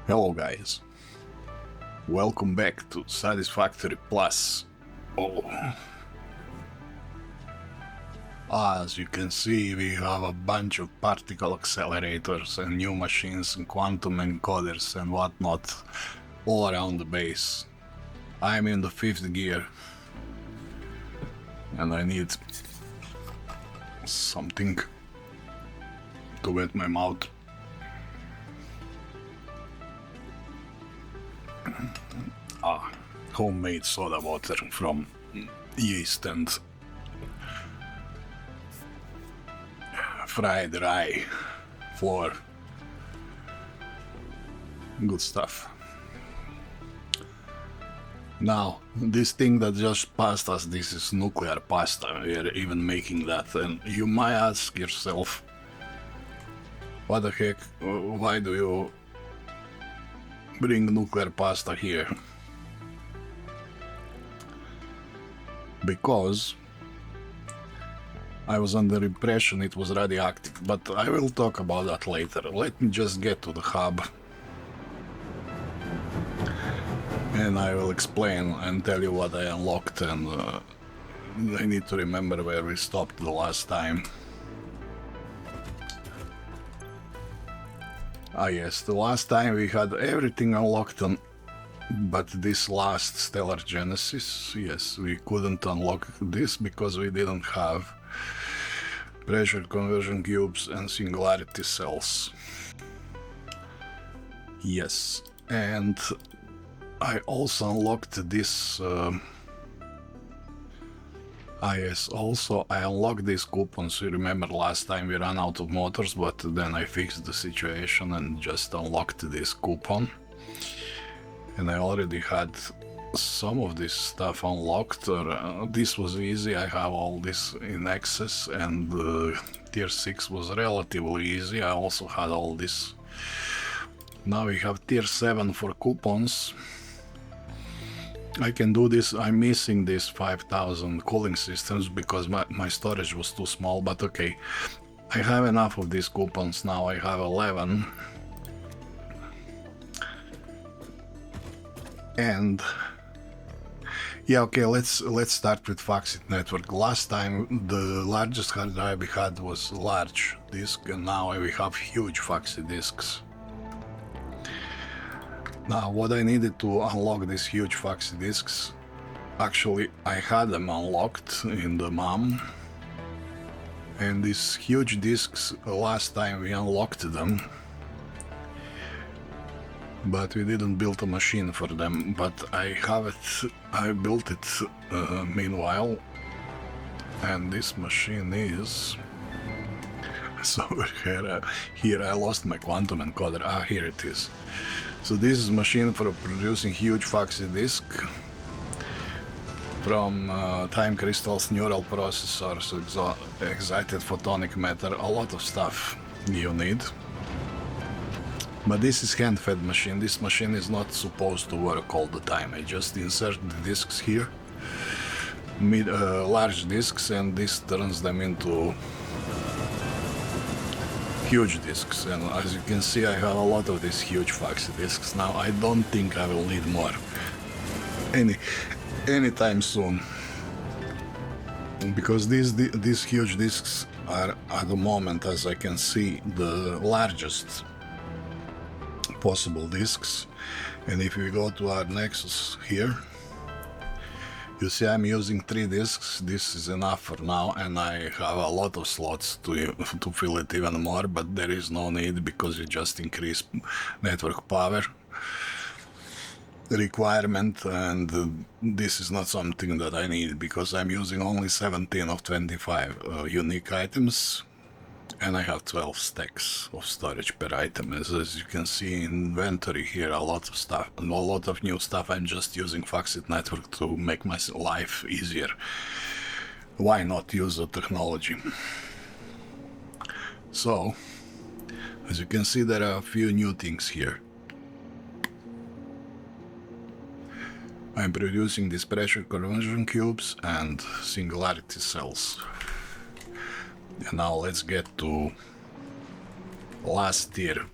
Hello guys, welcome back to Satisfactory Plus. As you can see, we have a bunch of particle accelerators and new machines and quantum encoders and whatnot all around the base. I'm in the 5th gear and I need something to wet my mouth. Homemade soda water from yeast and fried rye flour. Good stuff. Now, this thing that just passed us, this is nuclear pasta. We are even making that, and you might ask yourself, what the heck, why do you bring nuclear pasta here? Because I was under impression it was radioactive, but I will talk about that later. Let me just get to the hub and I will explain and tell you what I unlocked, and I need to remember where we stopped the last time. Yes, the last time we had everything unlocked but this last Stellar Genesis, yes, we couldn't unlock this because we didn't have pressure conversion cubes and Singularity cells. Yes, and I also unlocked this I unlocked these coupons. You remember last time we ran out of motors, but then I fixed the situation and just unlocked this coupon. And I already had some of this stuff unlocked, or this was easy. I have all this in excess, and tier 6 was relatively easy. I also had all this. Now we have tier 7 for coupons. I can do this. I'm missing these 5000 cooling systems because my storage was too small, but okay. I have enough of these coupons now. I have 11. And yeah, okay, let's start with FaxIT Network. Last time the largest hard drive we had was large disk, and now we have huge FaxIT disks. Now, what I needed to unlock these huge FaxIT disks, actually I had them unlocked in the MOM, and these huge disks, last time we unlocked them, but we didn't build a machine for them. But I have it, I built it meanwhile, and this machine is, so here I lost my quantum encoder. Here it is. So this is a machine for producing huge FaxIT disk from time crystals, neural processors, excited photonic matter, a lot of stuff you need. But this is hand-fed machine. This machine is not supposed to work all the time. I just insert the disks here, large disks, and this turns them into huge disks. And as you can see, I have a lot of these huge FaxIT disks. Now I don't think I will need more anytime soon, because these huge disks are at the moment, as I can see, the largest possible disks. And if we go to our Nexus here, you see I'm using 3 disks. This is enough for now, and I have a lot of slots to fill it even more, but there is no need because you just increase network power requirement, and this is not something that I need because I'm using only 17 of 25 unique items, and I have 12 stacks of storage per item. As you can see in inventory here, a lot of stuff, a lot of new stuff. I'm just using FaxIT Network to make my life easier. Why not use the technology? So, as you can see, there are a few new things here. I'm producing these pressure conversion cubes and Singularity cells. And now let's get to last tier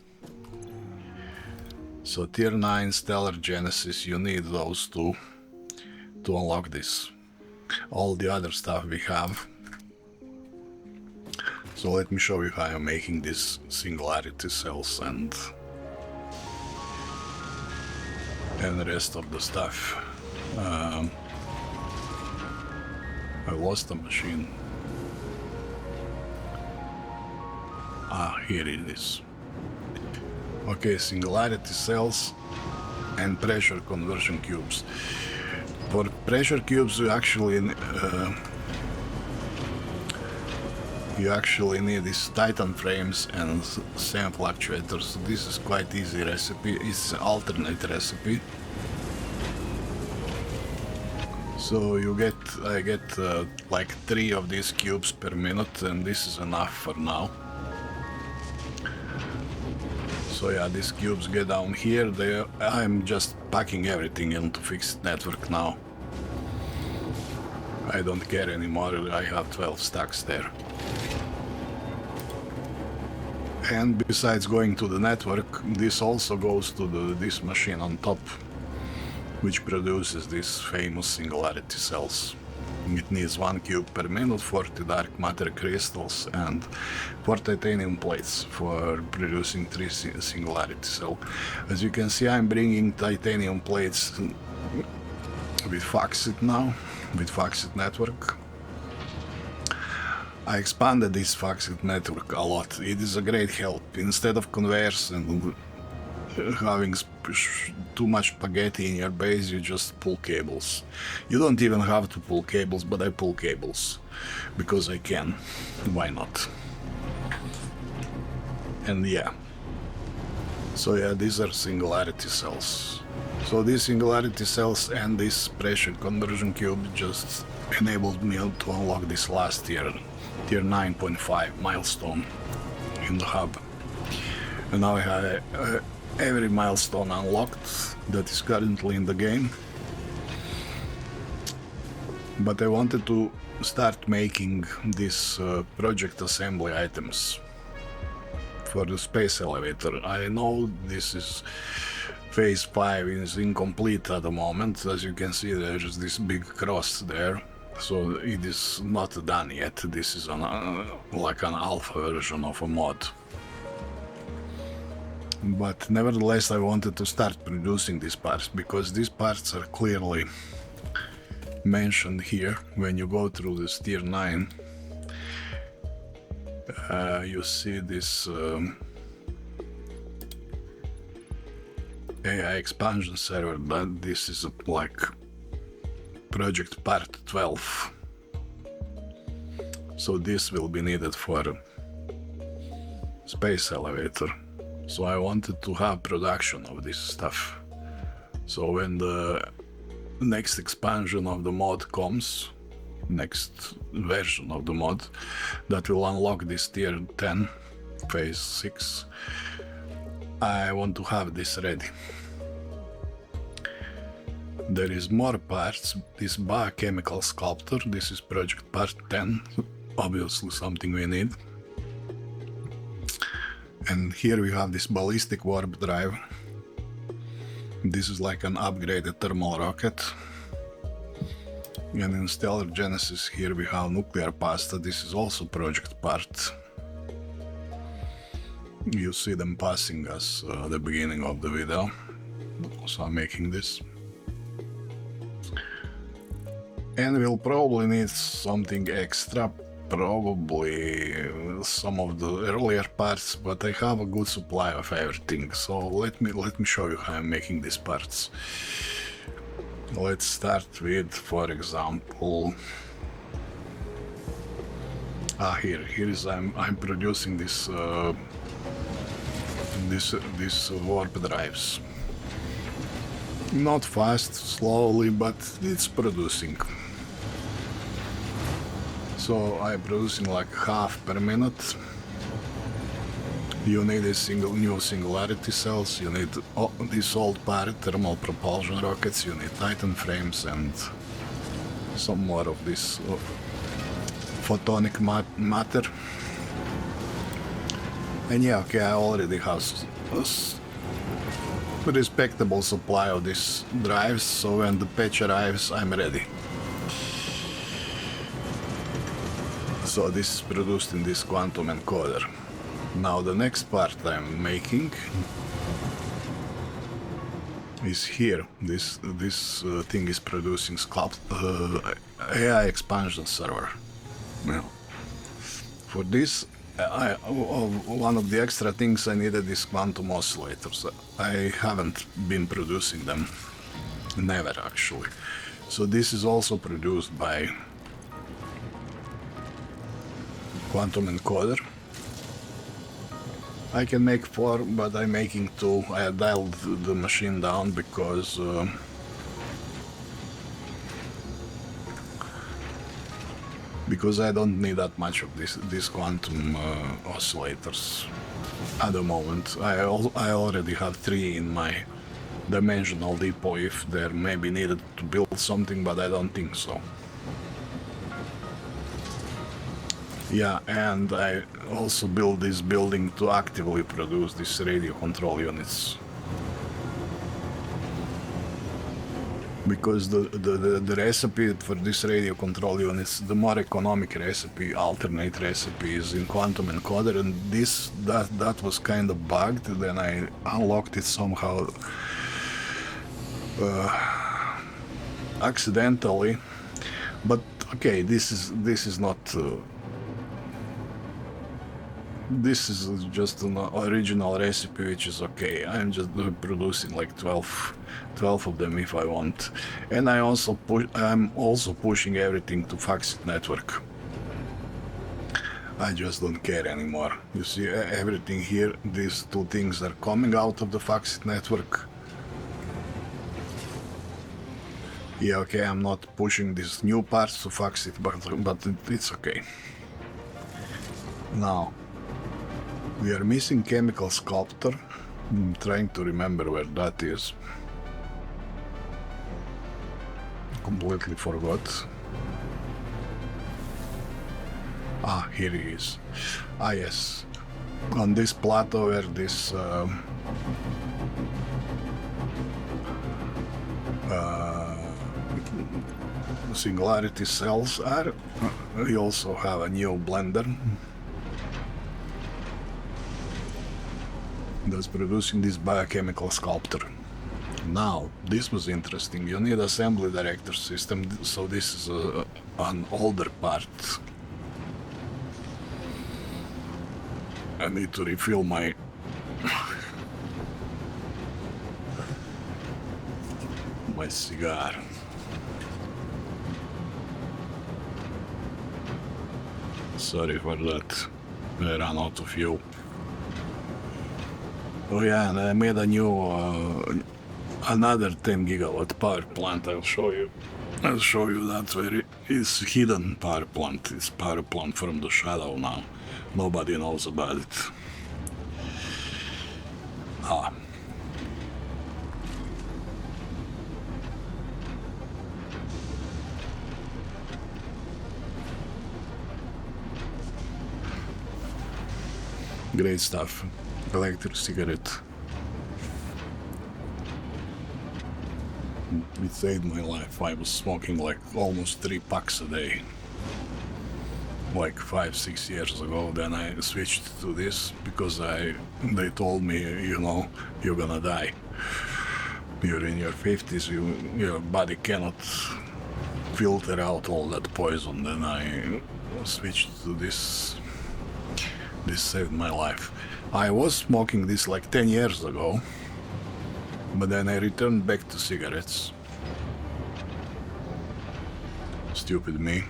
So tier 9 Stellar Genesis, you need those two to unlock this. All the other stuff we have. So let me show you how I'm making these Singularity cells and the rest of the stuff. I lost the machine. Here it is. Okay, Singularity cells and pressure conversion cubes. For pressure cubes you actually need these Titan frames and sample actuators. This is quite easy recipe. It's an alternate recipe. So I get like 3 of these cubes per minute, and this is enough for now. So yeah, these cubes get down here. I'm just packing everything into FaxIT Network now. I don't care anymore, I have 12 stacks there. And besides going to the network, this also goes to this machine on top, which produces these famous Singularity cells. It needs 1 cube per minute, 40 dark matter crystals, and 4 titanium plates for producing 3 Singularity cells. As you can see, I'm bringing titanium plates with FaxIT now, with FaxIT Network. I expanded this FaxIT Network a lot. It is a great help. Instead of conveyors and having too much spaghetti in your base, you just pull cables. You don't even have to pull cables, but I pull cables because I can. Why not? And yeah. So yeah, these are Singularity cells. So these Singularity cells and this pressure conversion cube just enabled me to unlock this last tier 9.5 milestone in the hub. And now I have every milestone unlocked that is currently in the game. But I wanted to start making these project assembly items for the space elevator. I know this is phase 5 is incomplete at the moment. As you can see, there's this big cross there. So it is not done yet. This is like an alpha version of a mod. But nevertheless, I wanted to start producing these parts, because these parts are clearly mentioned here. When you go through this tier 9, you see this AI expansion server, but this is like project part 12. So this will be needed for space elevator. So I wanted to have production of this stuff. So when the next expansion of the mod comes, next version of the mod, that will unlock this tier 10, phase 6, I want to have this ready. There is more parts. This Biochemical Sculptor, this is project part 10, obviously something we need. And here we have this Ballistic Warp Drive. This is like an upgraded thermal rocket. And in Stellar Genesis here we have nuclear pasta. This is also project part. You see them passing us at the beginning of the video. So I'm making this. And we'll probably need something extra, probably some of the earlier parts, but I have a good supply of everything. So let me show you how I'm making these parts. Let's start with, for example, here is I'm producing this this warp drives. Not fast, slowly, but it's producing. So I'm producing like half per minute. You need new Singularity cells, you need this old part, thermal propulsion rockets, you need Titan frames and some more of this photonic matter. And yeah, okay, I already have respectable supply of these drives, so when the patch arrives, I'm ready. So this is produced in this Quantum Encoder. Now the next part I'm making is here. This thing is producing AI expansion server. Now, for this, one of the extra things I needed is quantum oscillators. I haven't been producing them, never actually. So this is also produced by Quantum Encoder. I can make 4, but I'm making 2. I dialed the machine down because I don't need that much of these quantum oscillators at the moment. I already have 3 in my dimensional depot if there may be needed to build something, but I don't think so. Yeah, and I also built this building to actively produce these radio control units. Because the recipe for this radio control units, the more economic recipe, alternate recipe is in Quantum Encoder, and that was kind of bugged. Then I unlocked it somehow accidentally. But okay, this is not. This is just an original recipe, which is okay. I'm just producing like 12 of them if I want. And I'm also pushing everything to FaxIT Network. I just don't care anymore. You see everything here, these 2 things are coming out of the FaxIT Network. Yeah, okay, I'm not pushing these new parts to FaxIT, but it's okay. Now, we are missing Chemical Sculptor. I'm trying to remember where that is. Completely forgot. Ah, here he is. Ah, yes. On this plateau where this Singularity cells are, we also have a new blender that's producing this Biochemical Sculptor. Now, this was interesting. You need assembly director system, so this is an older part. I need to refill my cigar. Sorry for that. I ran out of fuel. Oh yeah, and I made a new, another 10 gigawatt power plant. I'll show you that where it's hidden power plant. It's power plant from the shadow now. Nobody knows about it. Ah. Great stuff. Electric cigarette. It saved my life. I was smoking like almost 3 packs a day. Like 5-6 years ago. Then I switched to this because they told me, you know, you're gonna die. You're in your 50s, your body cannot filter out all that poison. Then I switched to this. This saved my life. I was smoking this like 10 years ago, but then I returned back to cigarettes. Stupid me.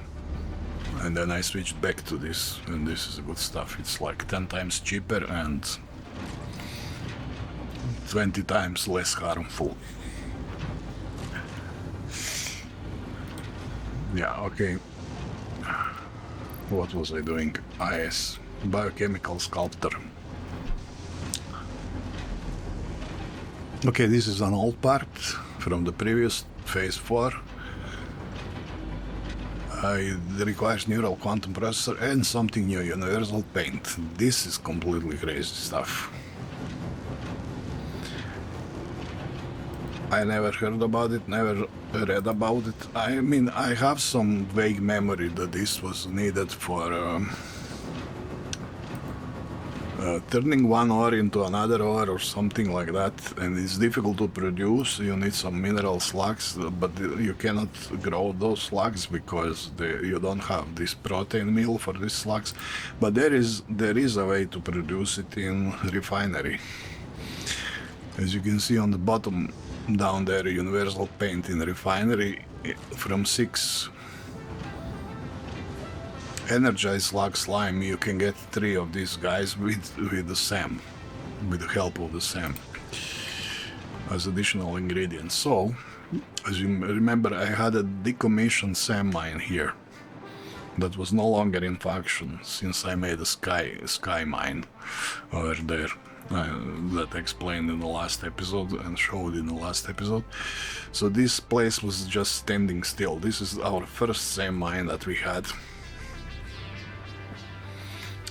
And then I switched back to this, and this is good stuff. It's like 10 times cheaper and 20 times less harmful. Yeah, okay. What was I doing? Ah, yes. Biochemical Sculptor. Okay, this is an old part from the previous phase 4. It requires neural quantum processor and something new, universal paint. This is completely crazy stuff. I never heard about it, never read about it. I mean, I have some vague memory that this was needed for turning one ore into another ore or something like that, and it's difficult to produce. You need some mineral slugs, but you cannot grow those slugs because you don't have this protein meal for these slugs. But there is a way to produce it in refinery. As you can see on the bottom down there, universal paint in refinery, from 6 Energized Slug Slime you can get 3 of these guys with the SAM, with the help of the SAM, as additional ingredients. So, as you remember, I had a decommissioned SAM mine here that was no longer in function since I made a sky mine over there. That I explained in the last episode and showed in the last episode. So this place was just standing still. This is our first SAM mine that we had.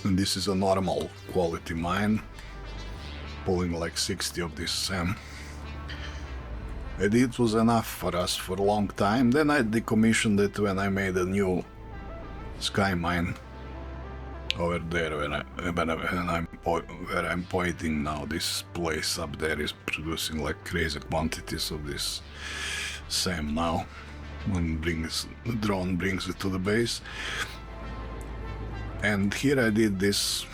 And this is a normal quality mine, pulling like 60 of this SAM. And it was enough for us for a long time. Then I decommissioned it when I made a new sky mine over there where I'm pointing now. This place up there is producing like crazy quantities of this SAM now. When the drone brings it to the base. And here I did this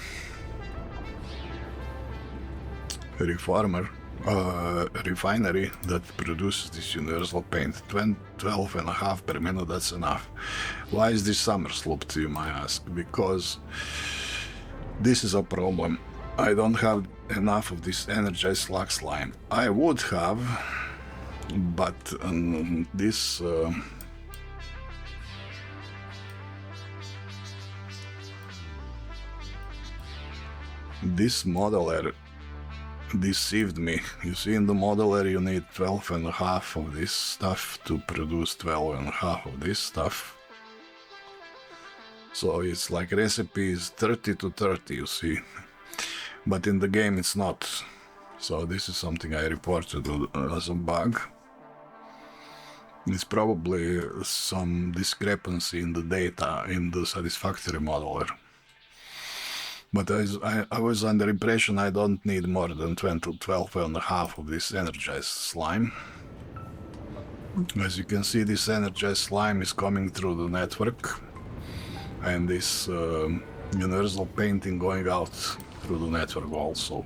refinery that produces this universal paint. 12.5 per minute, that's enough. Why is this summer slooped, you might ask? Because this is a problem. I don't have enough of this Energized Slug Slime. I would have, but this modeler deceived me. You see, in the modeler you need 12.5 of this stuff to produce 12.5 of this stuff. So it's like recipe is 30 to 30, you see. But in the game it's not. So this is something I reported as a bug. It's probably some discrepancy in the data in the Satisfactory modeler. But I was under impression I don't need more than 12.5 of this energized slime. As you can see, this energized slime is coming through the network, and this universal painting going out through the network also.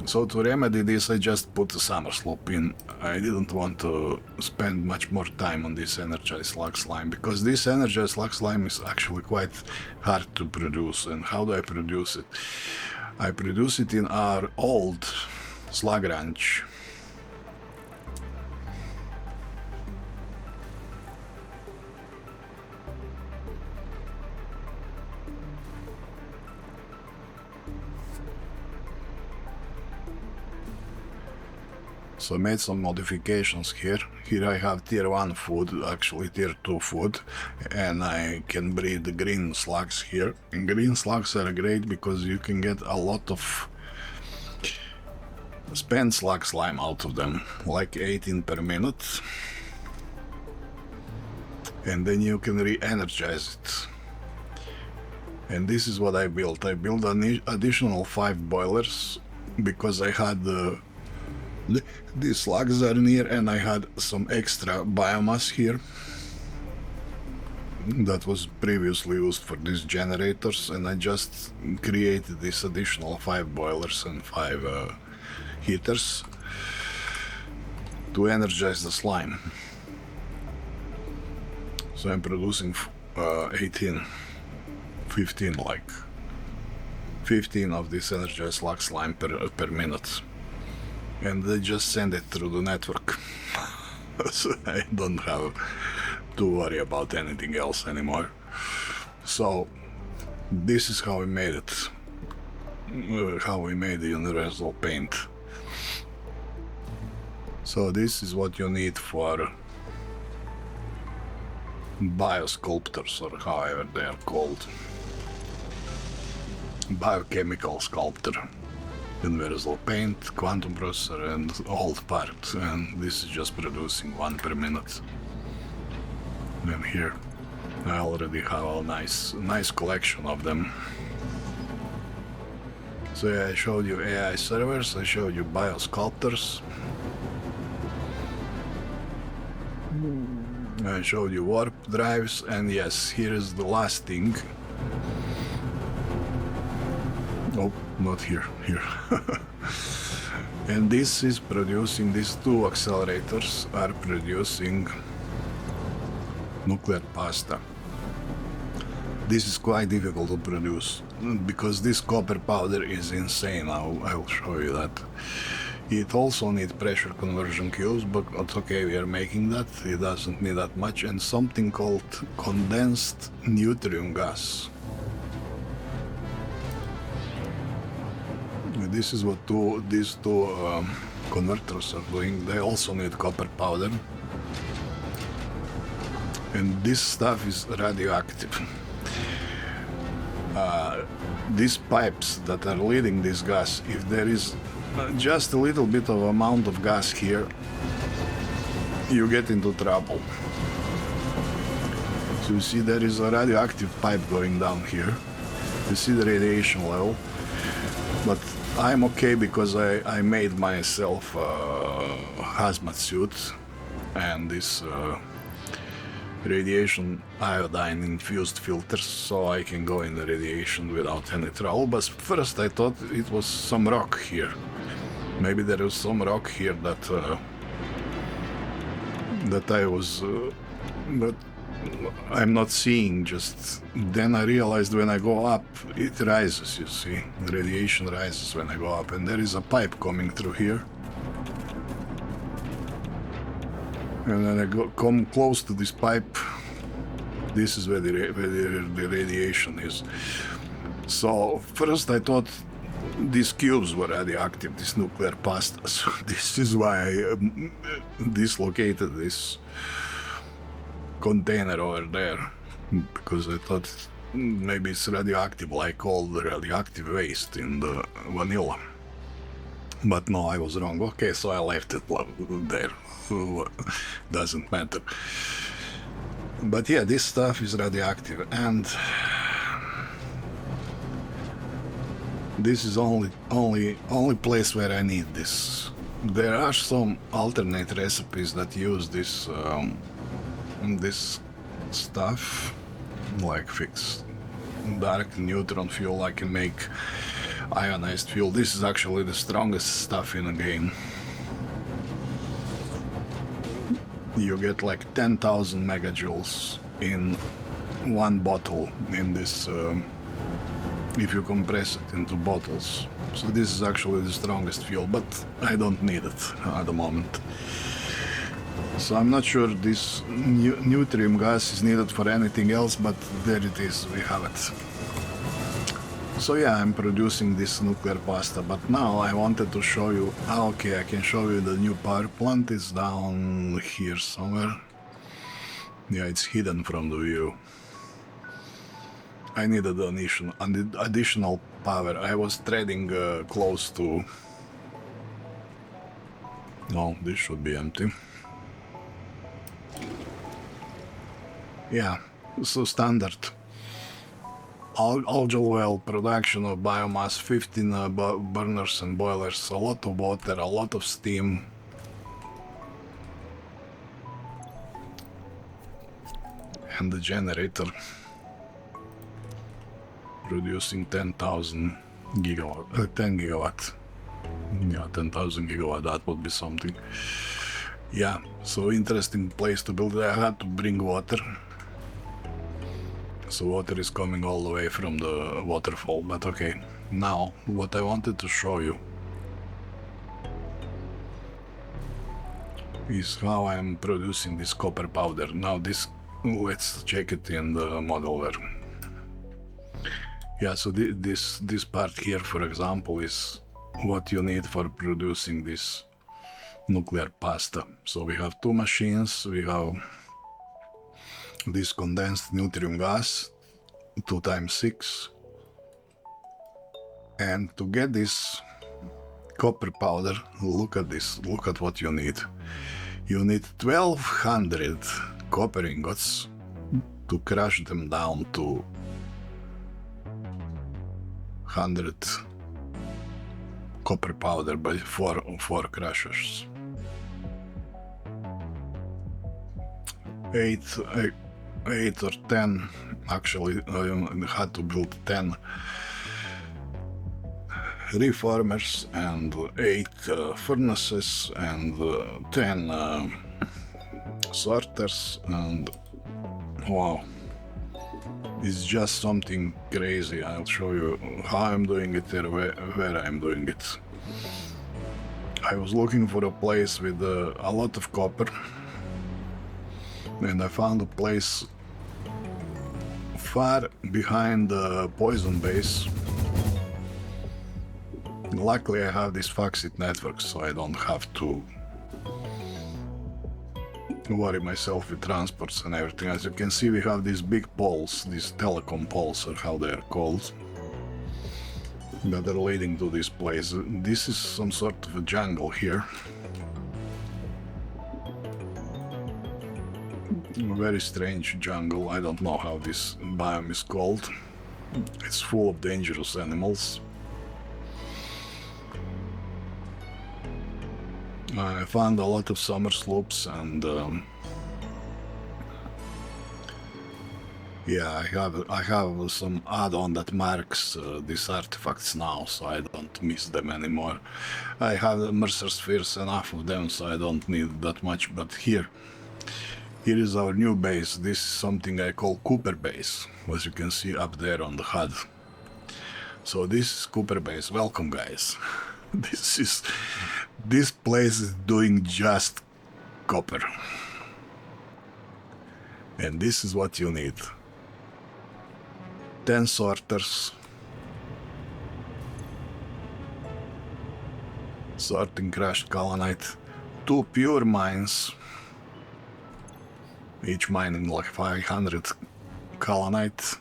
So to remedy this, I just put a summer slope in. I didn't want to spend much more time on this Energized Slug Slime, because this Energized Slug Slime is actually quite hard to produce. And how do I produce it? I produce it in our old slug ranch. So I made some modifications here. Here I have tier 1 food, actually tier 2 food, and I can breed the green slugs here. And green slugs are great because you can get a lot of spent slug slime out of them, like 18 per minute. And then you can re-energize it. And this is what I built. I built an additional 5 boilers because I had these slugs are near, and I had some extra biomass here that was previously used for these generators, and I just created this additional 5 boilers and 5 heaters to energize the slime. So I'm producing 15 of this energized slug slime per minute. And they just send it through the network. So I don't have to worry about anything else anymore. So this is how we made it. How we made the universal paint. So this is what you need for biosculptors, or however they are called. Biochemical Sculptor. universal paint, quantum processor, and old part, and this is just producing one per minute. And here I already have a nice collection of them. So yeah, I showed you AI servers, I showed you biosculptors, I showed you warp drives, and yes, here is the last thing. Oh, not here, here. And this is producing, these two accelerators are producing nuclear pasta. This is quite difficult to produce because this copper powder is insane. I'll show you that. It also needs pressure conversion cubes, but it's okay, we are making that. It doesn't need that much. And something called condensed Neutrium gas. This is what these two converters are doing. They also need copper powder. And this stuff is radioactive. These pipes that are leading this gas, if there is just a little bit of amount of gas here, you get into trouble. So you see there is a radioactive pipe going down here. You see the radiation level, but I'm okay because I made myself a hazmat suit and this radiation iodine infused filters, so I can go in the radiation without any trouble. But first I thought it was some rock here. Maybe there was some rock here that I was but I'm not seeing. Just then I realized when I go up it rises, you see, the radiation rises when I go up, and there is a pipe coming through here. And when I come close to this pipe, this is where the radiation is. So first I thought these cubes were radioactive, this nuclear pasta. So this is why I dislocated this container over there, because I thought maybe it's radioactive like all the radioactive waste in the vanilla. But no, I was wrong. Okay, so I left it there. Doesn't matter. But yeah, this stuff is radioactive, and this is only place where I need this. There are some alternate recipes that use this this stuff, like fix dark neutron fuel. I can make ionized fuel. This is actually the strongest stuff in the game. You get like 10,000 megajoules in one bottle in this, if you compress it into bottles. So this is actually the strongest fuel, but I don't need it at the moment. So I'm not sure this Neutrium gas is needed for anything else, but there it is, we have it. So yeah, I'm producing this nuclear pasta, but now I wanted to show you, okay, I can show you the new power plant. It's down here somewhere. Yeah, it's hidden from the view. I needed additional power. I was threading close to... No, this should be empty. Yeah, so standard. Algal well, production of biomass, 15 burners and boilers, a lot of water, a lot of steam. And the generator producing 10,000 gigawatt, 10 gigawatt. Yeah, 10,000 gigawatt, that would be something. Yeah, so interesting place to build it. I had to bring water. So water is coming all the way from the waterfall, but okay. Now, what I wanted to show you is how I'm producing this copper powder. Now this, let's check it in the modelware. Yeah, so this part here, for example, is what you need for producing this nuclear pasta. So we have two machines, we have this condensed Neutrium gas, 2 × 6, and to get this copper powder. Look at this, look at what you need. You need 1200 copper ingots to crush them down to 100 copper powder by four crushers. 8 or 10, actually I had to build 10 reformers and 8 furnaces and 10 sorters, and wow, it's just something crazy. I'll show you how I'm doing it and where I'm doing it. I was looking for a place with a lot of copper, and I found a place far behind the poison base. Luckily I have this FaxIT Network, so I don't have to worry myself with transports and everything. As you can see, we have these big poles, these telecom poles, or how they are called, that are leading to this place. This is some sort of a jungle here. A very strange jungle. I don't know how this biome is called. It's full of dangerous animals. I found a lot of summer sloops, and yeah, I have some add-on that marks these artifacts now, so I don't miss them anymore. I have the Mercer spheres, enough of them, so I don't need that much. But here is our new base. This is something I call Cooper base, as you can see up there on the HUD. So this is Cooper base. Welcome, guys. This place is doing just copper, and this is what you need: 10 sorters, sorting crushed kaolinite, 2 pure mines, each mining like 500 kaolinite,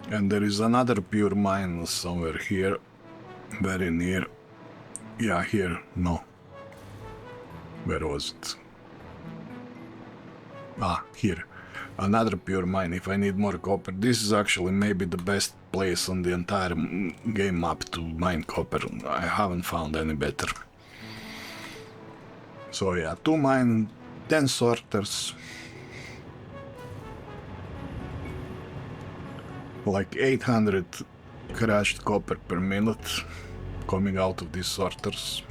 and there is another pure mine somewhere here, very near. Yeah, here, no. Where was it? Ah, here. Another pure mine if I need more copper. This is actually maybe the best place on the entire game map to mine copper. I haven't found any better. So yeah, 2 mine, 10 sorters. Like 800 crushed copper per minute coming out of these sorters.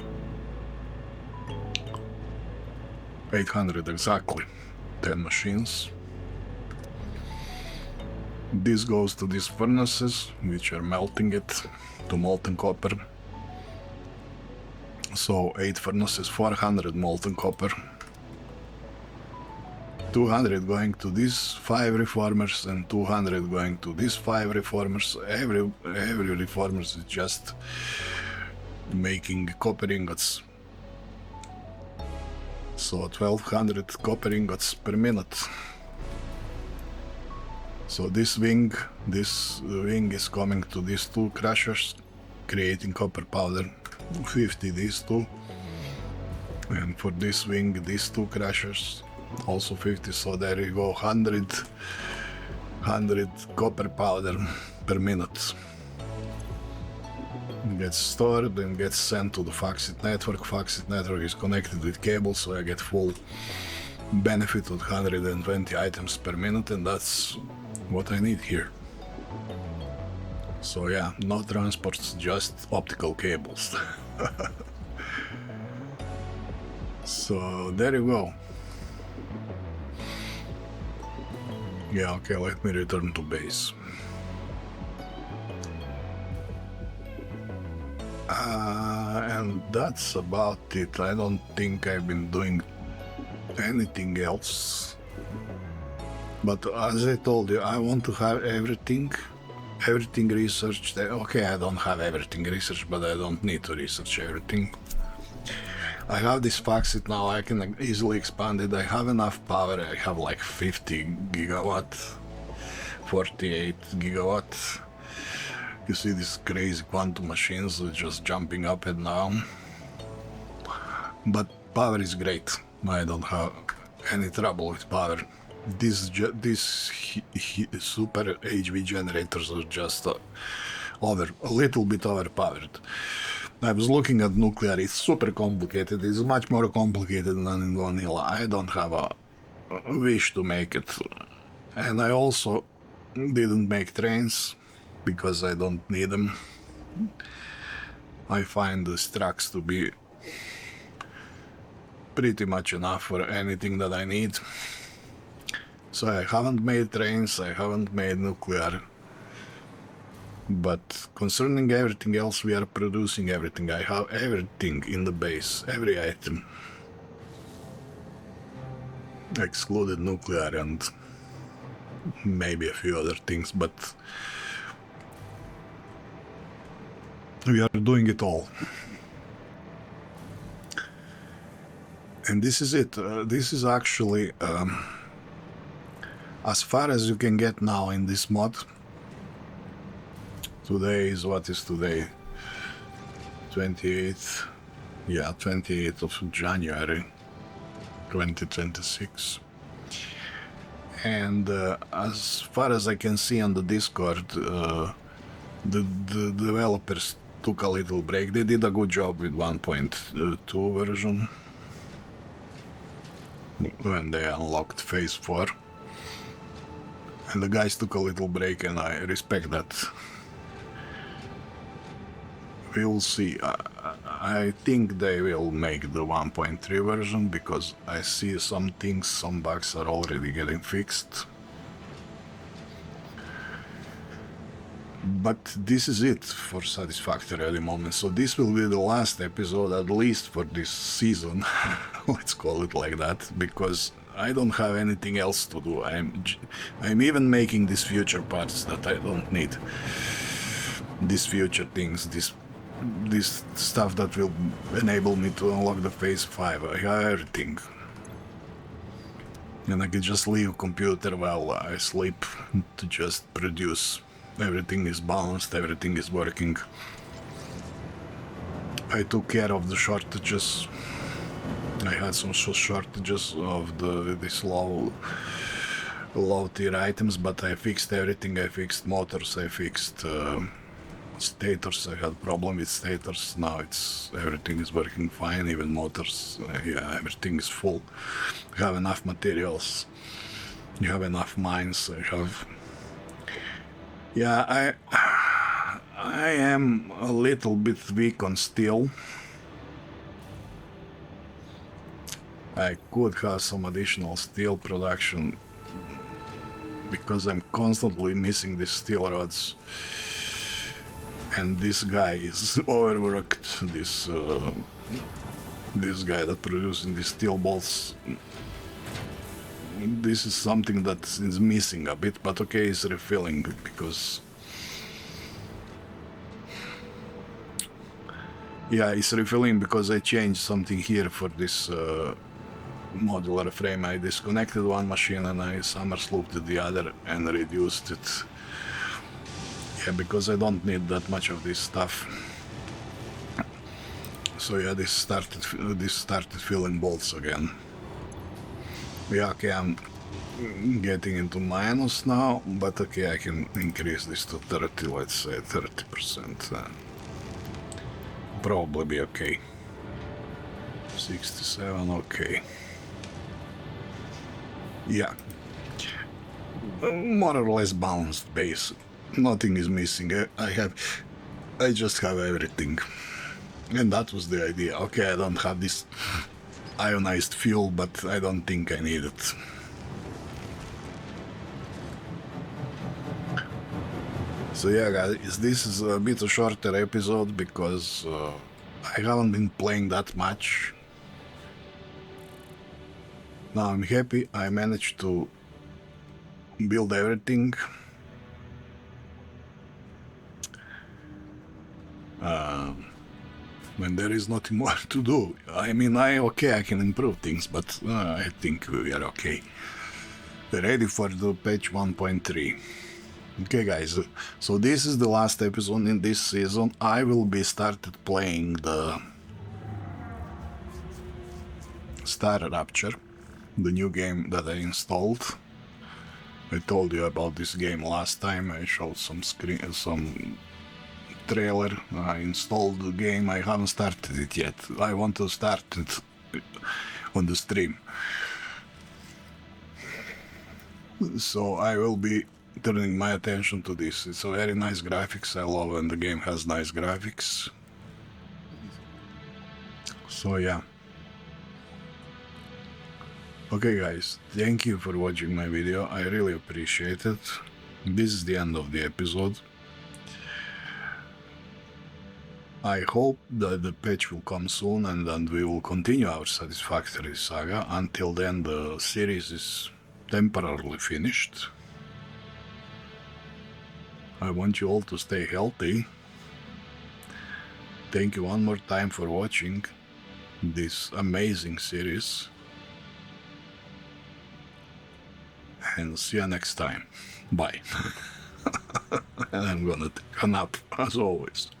800 exactly. 10 machines. This goes to these furnaces, which are melting it to molten copper. So 8 furnaces, 400 molten copper. 200 going to these 5 reformers, and 200 going to these 5 reformers. Every reformers is just making copper ingots. So 1200 copper ingots per minute. So this wing is coming to these 2 crushers, creating copper powder. 50 these 2, and for this wing these 2 crushers also 50. So there you go, 100 copper powder per minute gets stored and gets sent to the FaxIT Network. FaxIT Network is connected with cable, so I get full benefit of 120 items per minute, and that's what I need here. So yeah, no transports, just optical cables. So there you go. Yeah, okay, let me return to base. And that's about it. I don't think I've been doing anything else. But as I told you, I want to have everything researched. Okay, I don't have everything researched, but I don't need to research everything. I have this FaxIT now, I can easily expand it. I have enough power. I have like 50 gigawatt, 48 gigawatt. You see these crazy quantum machines just jumping up and down. But power is great. I don't have any trouble with power. These super HV generators are just a little bit overpowered. I was looking at nuclear. It's super complicated. It's much more complicated than in vanilla. I don't have a wish to make it. And I also didn't make trains because I don't need them. I find the structs to be pretty much enough for anything that I need. So I haven't made trains, I haven't made nuclear. But concerning everything else, we are producing everything. I have everything in the base, every item. Excluded nuclear and maybe a few other things, but we are doing it all. And this is it. This is actually as far as you can get now in this mod. Today is, what is today? 28th. Yeah, 28th of January 2026. And as far as I can see on the Discord, the developers took a little break. They did a good job with 1.2 version when they unlocked phase 4. And the guys took a little break, and I respect that. We'll see. I think they will make the 1.3 version because I see some things, some bugs are already getting fixed. But this is it for Satisfactory at the moment. So this will be the last episode, at least for this season. Let's call it like that, because I don't have anything else to do. I'm even making these future parts that I don't need. These future things, this stuff that will enable me to unlock the phase 5. I have everything. And I can just leave computer while I sleep to just produce. Everything is balanced, everything is working. I took care of the shortages. I had some shortages of these low tier items, but I fixed everything. I fixed motors, I fixed stators. I had problem with stators. Now everything is working fine, even motors. Yeah, everything is full. I have enough materials. You have enough mines. Yeah, I am a little bit weak on steel. I could have some additional steel production because I'm constantly missing these steel rods. And this guy is overworked, this guy that producing these steel bolts. This is something that is missing a bit, but okay, it's refilling because... Yeah, it's refilling because I changed something here for this modular frame. I disconnected one machine and I somersaulted the other and reduced it. Yeah, because I don't need that much of this stuff. So yeah, this started filling bolts again. Yeah, okay, I'm getting into minus now, but okay, I can increase this to 30, let's say 30%. Probably be okay. 67, okay. Yeah. More or less balanced base. Nothing is missing. I just have everything. And that was the idea. Okay, I don't have this ionized fuel, but I don't think I need it. So yeah, guys, this is a bit a shorter episode because I haven't been playing that much. Now I'm happy I managed to build everything. When there is nothing more to do. I mean, I can improve things, but I think we are okay. We're ready for the patch 1.3. Okay guys, so this is the last episode in this season. I will be started playing the StarRupture, the new game that I installed. I told you about this game last time. I showed some trailer. I installed the game. I haven't started it yet. I want to start it on the stream. So I will be turning my attention to this. It's a very nice graphics. I love when the game has nice graphics. So yeah. Okay guys, thank you for watching my video. I really appreciate it. This is the end of the episode. I hope that the patch will come soon and then we will continue our Satisfactory saga. Until then, the series is temporarily finished. I want you all to stay healthy. Thank you one more time for watching this amazing series. And see you next time. Bye. And I'm gonna take a nap, as always.